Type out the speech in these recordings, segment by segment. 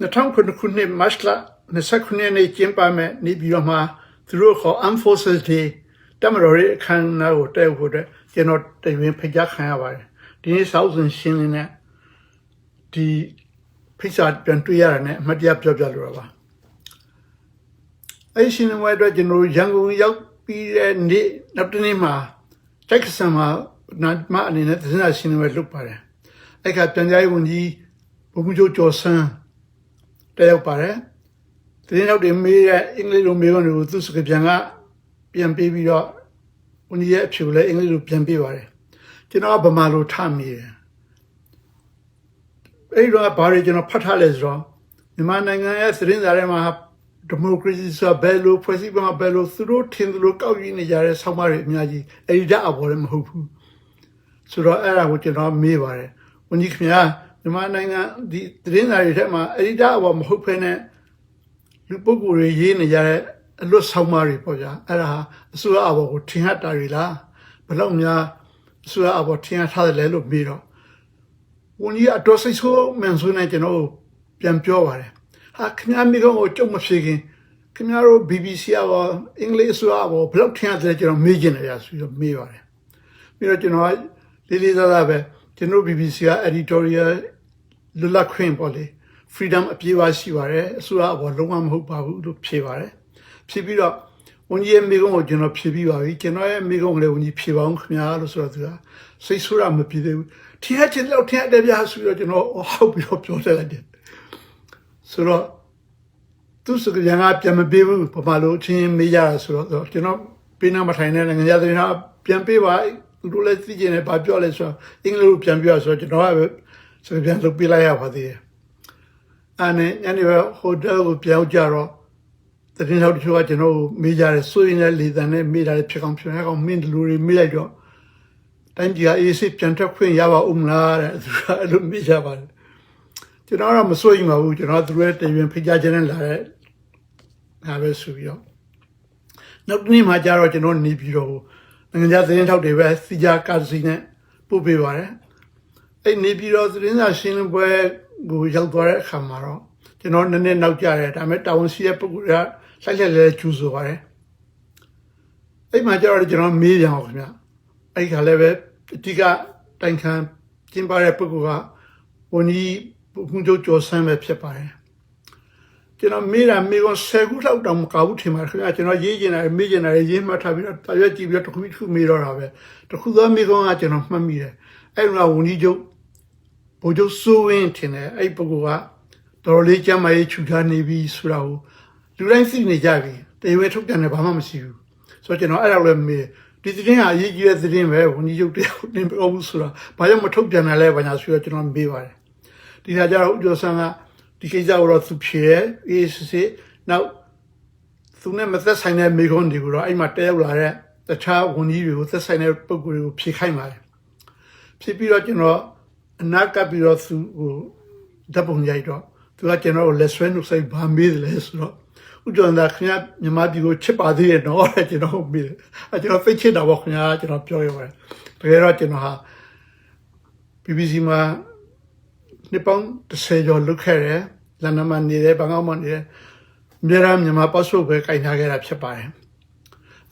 2009 March 29 နေ့ကျင်းပမဲ့နေပြည်တော်မှာသူတို့ခေါ် Armed Forces Day တပ်မတော်ရဲ့အခမ်းအနားကိုတက်ဖို့အတွက်ကျွန်တော်တရင်ဖိတ်ကြားခံရပါတယ်ဒီနေ့စောက်စဉ်ရှင်းလင်းတဲ့ဒီဖိတ်စာပြန်တွေ့ရတာနဲ့အမှတ်တရပြောပြလိုတာပါအဲ့ဒီရှင်းလင်းပွဲအတွက်ကျွန်တော်ရန်ကုန်ရောက်ပြီးတဲ့နေ့နောက်တစ်နေ့မှာတိုက်ခစံမှာမအနေနဲ့သတင်းစာရှင်းလင်းပွဲလုပ်ပါတယ်အဲ့ကပြန်ကြားရေးဝန်ကြီးဘုံချုပ်ကျော်ဆန်းတက်ရောက်ပါတယ်သတင်းထောက်တွေမေးတဲ့အင်္ဂလိပ်လိုမေးခွန်းတွေကိုသူစကားပြန်ကပြန်ပေးပြီးတော့ဝန်ကြီးရဲ့အဖြေကိုလည်းအင်္ဂလိပ်လိုပြန်ပေးပါတယ်ကျွန်တော်ကဗမာလိုထမိတယ်အဲ့ဒီတော့ဘာတွေကျွန်တော်ဖတ်ထားလဲဆိုတော့မြန်မာနိုင်ငံရဲ့သတင်းစာထဲမှာဒီမိုကရေစီဆိုတာဘယ်လိုဖွဲ့စည်းပုံဘယ်လိုသူတို့ထင်သလိုကောက်ယူနေကြတဲ့ဆောင်းပါးတွေအများကြီးအဲ့ဒီတဲ့အပေါ်လည်းမဟုတ်ဘူးဆိုတော့အဲ့ဒါကိုကျွန်တော်မေးပါတယ်ဝန်ကြီးခင်ဗျာမြန်မာနိုင်ငံဒီသတင်းစာတွေထဲမှာအဲ့ဒီတဲ့အပေါ်မဟုတ်ဖ ೇನೆ လူပုဂ္ဂိုလ်တွေရေးနေကြတဲ့အလွတ်ဆောင်းပါးတွေပေါ့ဗျာအဲ့ဒါအစိုးရအပေါ်ကိုထင်ဟပ်တာတွေလားဘယ်လောက်များအစိုးရအပေါ်ထင်ဟပ်ထားတယ်လဲလို့မေးတော့ဝန်ကြီးအတော်စိတ်ဆိုးမှန်ဆိုးနေကျွန်တော်ပြန်ပြောပါတယ်ဟာခင်ဗျားမိကုန်းကိုကြုံမဖြစ်ခင်ခင်ဗျားတို့ BBC ရောအင်္ဂလိပ်အစိုးရဘောဘယ်လောက်ထင်ရတယ်ကျွန်တော်မေးချင်တယ်ဗျာဆိုတော့မေးပါတယ်ပြီးတော့ကျွန်တော်လေးလေးစားစားပဲကျွန်တော် BBC က editorial လွတ်လပ်ခွင့်ပေါ့လေ freedom အပြည့်အဝရှိပါတယ်အစိုးရဘောလုံးဝမဟုတ်ပါဘူးလို့ဖြေပါတယ်ဖြေပြီးတော့ဝန်ကြီးရဲ့မိကုန်းကိုကျွန်တော်ဖြေပြီးပါပြီကျွန်တော်ရဲ့မိကုန်းကိုလည်းဝန်ကြီးဖြေပါအောင်ခင်ဗျာလို့ဆိုတော့သူကစိတ်ဆိုးတာမဖြစ်သေးဘူးထင်ရချင်တော့ထင်ရတယ်ဗျာဆိုတော့ကျွန်တော်ဟုတ်ပြီးတော့ပြောတယ်လိုက်တယ်ဆိုတော့သူစကားပြန်မပေးဘူးဘာလို့ချင်းမေးကြတာဆိုတော့ကျွန်တော်ပေးနာမထိုင်တဲ့နိုင်ငံသားတွေကပြန်ပေးပါသူတို့လည်းသိကျင်တယ်ဘာပြောလဲဆိုတော့အင်္ဂလိပ်လိုပြန်ပြောဆိုတော့ကျွန်တော်ကပဲစကားပြန်လုပ်ပြလိုက်ရပါသေးတယ်အဲ့ညနေပဲဟိုတယ်ကိုပြောင်းကြတော့သတင်းထောက်တချို့ကကျွန်တော်မေးကြတယ်ဆိုရင်လည်းလေတံနဲ့မေးတာလည်းဖြစ်ကောင်းဖြစ်နေကောင်းမင်းလူတွေမေးလိုက်တော့တိုင်းပြည်ကအေးစစ်ပြန်ထွက်ခွင့်ရပါဦးမလားတဲ့သူကအဲ့လိုမေးကြပါတယ်ကျွန်တော်တော့မစိုးရင်ပါဘူးကျွန်တော်သူတို့တရင်ဖိတ်ကြားခြင်းနဲ့လာတဲ့ဒါပဲဆိုပြီးတော့နောက်တစ်နေ့မှကျတော့ကျွန်တော်နေပြီးတော့နိုင်ငံခြားသတင်းထောက်တွေပဲစီဂျာကာစီနဲ့ပို့ပေးပါတယ်အဲ့နေပြီးတော့သတင်းစာရှင်းလင်းပွဲကိုရောက်သွားတဲ့အခါမှာတော့ကျွန်တော်နည်းနည်းနောက်ကျတယ်ဒါပေမဲ့တာဝန်ရှိတဲ့ပုဂ္ဂိုလ်ကလိုက်လက်လဲကျူဆိုပါတယ်အဲ့မှာကျတော့ကျွန်တော်မေးပြန်အောင်ခင်ဗျအဲ့ခါလည်းပဲအတိကတိုင်ခံကျင်းပတဲ့ပုဂ္ဂိုလ်ကဝန်ကြီးဘုံချုပ်ကျော်ဆန်းပဲဖြစ်ပါတယ်ကျွန်တော်မေးတာမေးကော10ခုလောက်တောင်မကဘူးထင်ပါတယ်ခင်ဗျာကျွန်တော်ရေးကျင်တာမေးကျင်တာရေးမှတ်ထားပြီးတော့တာရွက်ကြည့်ပြီးတော့တစ်ခုတစ်ခုမေးတော့တာပဲတစ်ခုသောမေးကောကကျွန်တော်မှတ်မိတယ်အဲ့တော့ဝန်ကြီးချုပ်ဘုံချုပ်စိုးဝင်းထင်တယ်အဲ့ပုဂ္ဂိုလ်ကတော်လေးကျမ်းမာရေးခြူထားနေပြီဆိုတာကိုလူတိုင်းသိနေကြပြီတရားထုတ်ပြန်တယ်ဘာမှမရှိဘူးဆိုတော့ကျွန်တော်အဲ့ဒါလည်းမေးဒီသတင်းဟာအရေးကြီးတဲ့သတင်းပဲဝန်ကြီးချုပ်တယောက်နေပြောဘူးဆိုတာဘာကြောင့်မထုတ်ပြန်နိုင်လဲဘာညာဆိုတော့ကျွန်တော်မေးပါတယ်ဒီခါကျတော့ဦးကျော်ဆန်းကဒီကိစ္စကိုတော့သူဖြေတယ်အေးစစ်နောက်သူနဲ့မသက်ဆိုင်တဲ့မိခွန်းတွေကိုတော့အဲ့မှာတက်ရောက်လာတဲ့တခြားဝန်ကြီးတွေကိုသက်ဆိုင်တဲ့ပုံကိုယ်တွေကိုဖြေခိုင်းပါတယ်ဖြေပြီးတော့ကျွန်တော်အနာကပ်ပြီးတော့သူဟိုဓာတ်ပုံရိုက်တော့သူကကျွန်တော်ကိုလက်ဆွဲနှုတ်ဆက်ဘာမေးတယ်လဲဆိုတော့ဦးကျော်သာခင်ဗျာမြန်မာပြည်ကိုချစ်ပါသေးတယ်နော်တဲ့ကျွန်တော်မေးတယ်အဲကျွန်တော်သိချစ်တာပေါ့ခင်ဗျာကျွန်တော်ပြောရပါတယ်တကယ်တော့ကျွန်တော်ဟာ BBC မှာနှစ်ပေါင်း30ကျော်လုပ်ခဲ့တယ်လန်ဒန်မှာနေတယ်ဘန်ကောက်မှာနေတယ်မြန်မာပတ်စပို့ပဲကင်ထားခဲ့တာဖြစ်ပါတယ်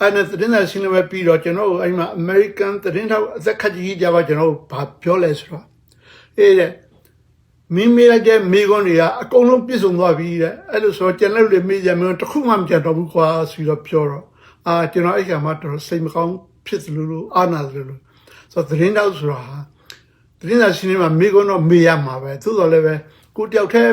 အဲ့နဲ့သတင်းစာရှင်းလင်းပွဲပြီးတော့ကျွန်တော်အဲ့မှာ American သတင်းထောက်အသက်ခက်ကြီးကြပါကျွန်တော်ဘာပြောလဲဆိုတော့အေးတဲ့မင်းမေးလိုက်တဲ့မိကွန်းတွေကအကုန်လုံးပြည့်စုံသွားပြီတဲ့အဲ့လိုဆိုတော့ကျွန်တော်တို့မေးကြမျိုးတစ်ခုမှမကြတော့ဘူးကွာဆိုတော့ပြောတော့ကျွန်တော်အဲ့ကမှတော့စိတ်မကောင်းဖြစ်သလိုအာနာသလိုဆိုတော့သတင်းထောက်ဆိုတာသတင်းစာရှင်းလင်းမှာမိကွန်းတော့မေးရမှာပဲသို့တော်လည်းပဲကိုတယောက်တည်း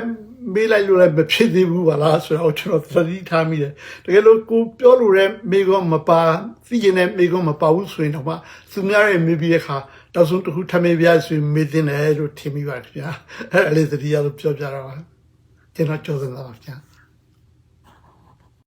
မေးလိုက်လို့လည်းမဖြစ်သေးဘူးပါလားဆိုတော့ကျွန်တော်သတိထားမိတယ်တကယ်လို့ကိုပြောလို့တဲ့မိကွန်းမပါသိကျင်တဲ့မိကွန်းမပါဘူးဆိုရင်တော့မှသူများရဲ့မေးပြီးတဲ့အခါတော့ဆုံးတစ်ခုထပ်မေးပြဆိုမေးတင်တယ်လို့ထင်မိပါတယ်ဗျာအဲ့ဒါလေးသတိရလို့ပြောပြတာပါကျွန်တော်ကြောက်စင်တာပါဗျာ